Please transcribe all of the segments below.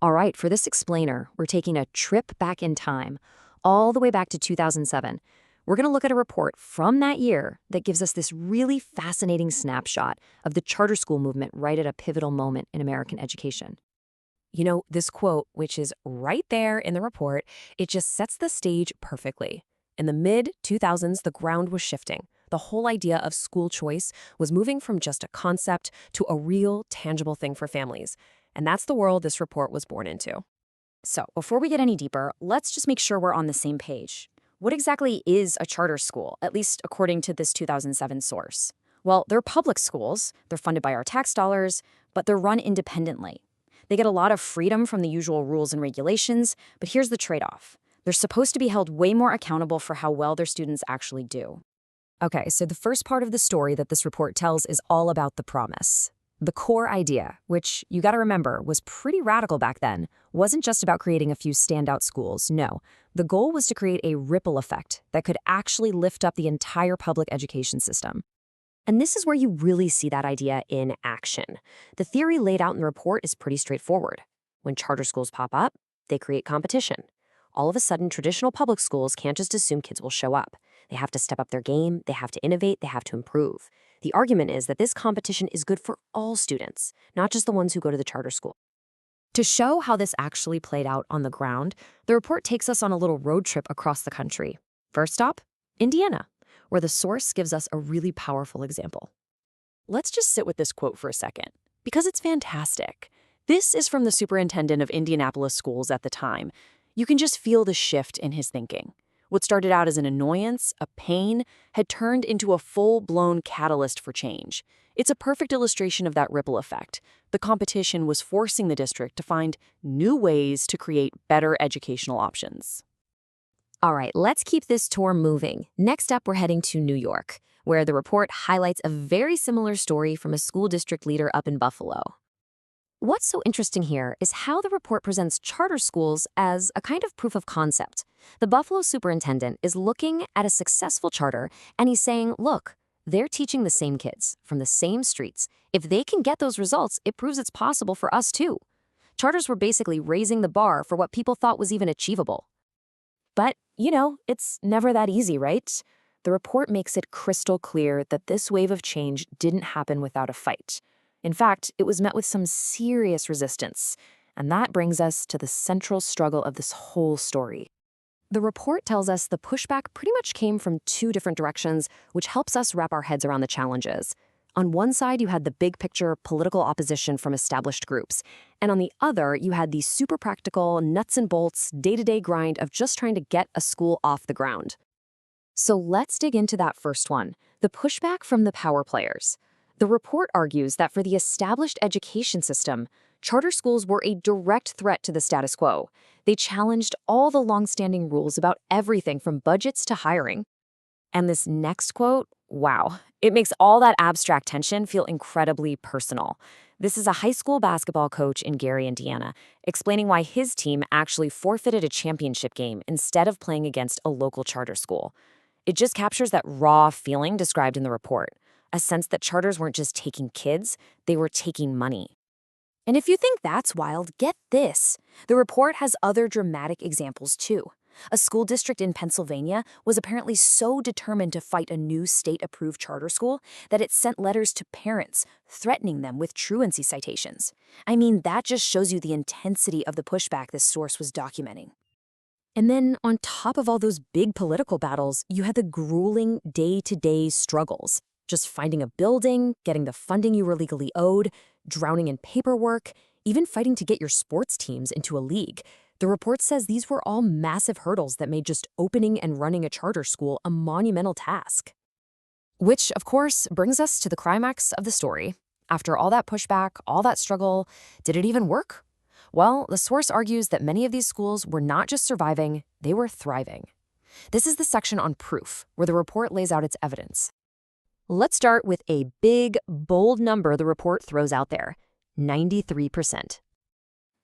All right, for this explainer, we're taking a trip back in time, all the way back to 2007. We're going to look at a report from that year that gives us this really fascinating snapshot of the charter school movement right at a pivotal moment in American education. This quote, which is right there in the report, it just sets the stage perfectly. In the mid 2000s, the ground was shifting. The whole idea of school choice was moving from just a concept to a real, tangible thing for families. And that's the world this report was born into. So, before we get any deeper, let's just make sure we're on the same page. What exactly is a charter school, at least according to this 2007 source? Well, they're public schools, they're funded by our tax dollars, but they're run independently. They get a lot of freedom from the usual rules and regulations, but here's the trade off. They're supposed to be held way more accountable for how well their students actually do. Okay, so the first part of the story that this report tells is all about the promise. The core idea, which you gotta remember was pretty radical back then, wasn't just about creating a few standout schools. No, the goal was to create a ripple effect that could actually lift up the entire public education system. And this is where you really see that idea in action. The theory laid out in the report is pretty straightforward. When charter schools pop up, they create competition. All of a sudden, traditional public schools can't just assume kids will show up. They have to step up their game, they have to innovate, they have to improve. The argument is that this competition is good for all students, not just the ones who go to the charter school. To show how this actually played out on the ground, the report takes us on a little road trip across the country. First stop, Indiana, where the source gives us a really powerful example. Let's just sit with this quote for a second, because it's fantastic. This is from the superintendent of Indianapolis schools at the time. You can just feel the shift in his thinking. What started out as an annoyance, a pain, had turned into a full-blown catalyst for change. It's a perfect illustration of that ripple effect. The competition was forcing the district to find new ways to create better educational options. All right, let's keep this tour moving. Next up, we're heading to New York, where the report highlights a very similar story from a school district leader up in Buffalo. What's so interesting here is how the report presents charter schools as a kind of proof of concept. The Buffalo superintendent is looking at a successful charter and he's saying, look, they're teaching the same kids from the same streets. If they can get those results, it proves it's possible for us too. Charters were basically raising the bar for what people thought was even achievable. But, it's never that easy, right? The report makes it crystal clear that this wave of change didn't happen without a fight. In fact, it was met with some serious resistance. And that brings us to the central struggle of this whole story. The report tells us the pushback pretty much came from two different directions, which helps us wrap our heads around the challenges. On one side, you had the big picture political opposition from established groups. And on the other, you had the super practical, nuts and bolts, day-to-day grind of just trying to get a school off the ground. So let's dig into that first one, the pushback from the power players. The report argues that for the established education system, charter schools were a direct threat to the status quo. They challenged all the longstanding rules about everything from budgets to hiring. And this next quote, wow, it makes all that abstract tension feel incredibly personal. This is a high school basketball coach in Gary, Indiana, explaining why his team actually forfeited a championship game instead of playing against a local charter school. It just captures that raw feeling described in the report, a sense that charters weren't just taking kids, they were taking money. And if you think that's wild, get this. The report has other dramatic examples too. A school district in Pennsylvania was apparently so determined to fight a new state-approved charter school that it sent letters to parents, threatening them with truancy citations. I mean, that just shows you the intensity of the pushback this source was documenting. And then, on top of all those big political battles, you had the grueling day-to-day struggles. Just finding a building, getting the funding you were legally owed, drowning in paperwork, even fighting to get your sports teams into a league. The report says these were all massive hurdles that made just opening and running a charter school a monumental task. Which, of course, brings us to the climax of the story. After all that pushback, all that struggle, did it even work? Well, the source argues that many of these schools were not just surviving, they were thriving. This is the section on proof, where the report lays out its evidence. Let's start with a big, bold number the report throws out there, 93%.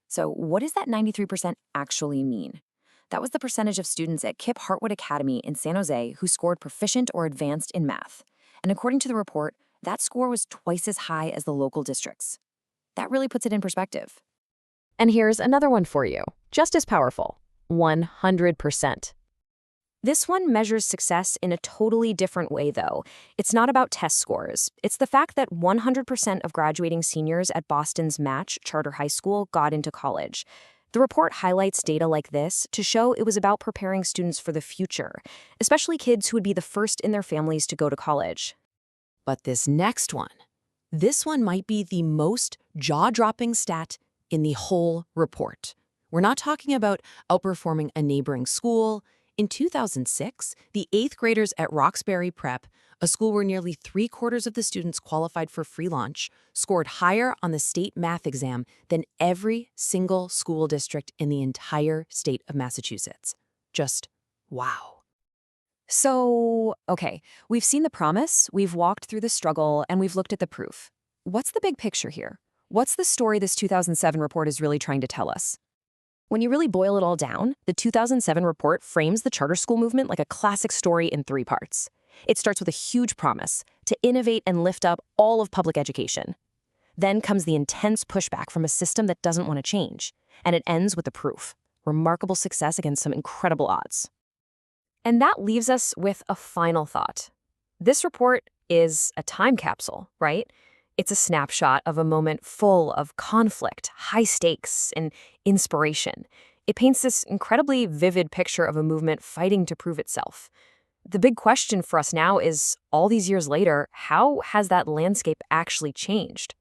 So what does that 93% actually mean? That was the percentage of students at Kip Hartwood Academy in San Jose who scored proficient or advanced in math. And according to the report, that score was twice as high as the local districts. That really puts it in perspective. And here's another one for you, just as powerful: 100%. This one measures success in a totally different way, though. It's not about test scores. It's the fact that 100% of graduating seniors at Boston's Match Charter High School got into college. The report highlights data like this to show it was about preparing students for the future, especially kids who would be the first in their families to go to college. But this one might be the most jaw-dropping stat in the whole report. We're not talking about outperforming a neighboring school. In 2006, the 8th graders at Roxbury Prep, a school where nearly 3/4 of the students qualified for free lunch, scored higher on the state math exam than every single school district in the entire state of Massachusetts. Just wow. So, okay, we've seen the promise, we've walked through the struggle, and we've looked at the proof. What's the big picture here? What's the story this 2007 report is really trying to tell us? When you really boil it all down, the 2007 report frames the charter school movement like a classic story in 3 parts. It starts with a huge promise to innovate and lift up all of public education. Then comes the intense pushback from a system that doesn't want to change. And it ends with the proof: remarkable success against some incredible odds. And that leaves us with a final thought. This report is a time capsule, right? It's a snapshot of a moment full of conflict, high stakes, and inspiration. It paints this incredibly vivid picture of a movement fighting to prove itself. The big question for us now is, all these years later, how has that landscape actually changed?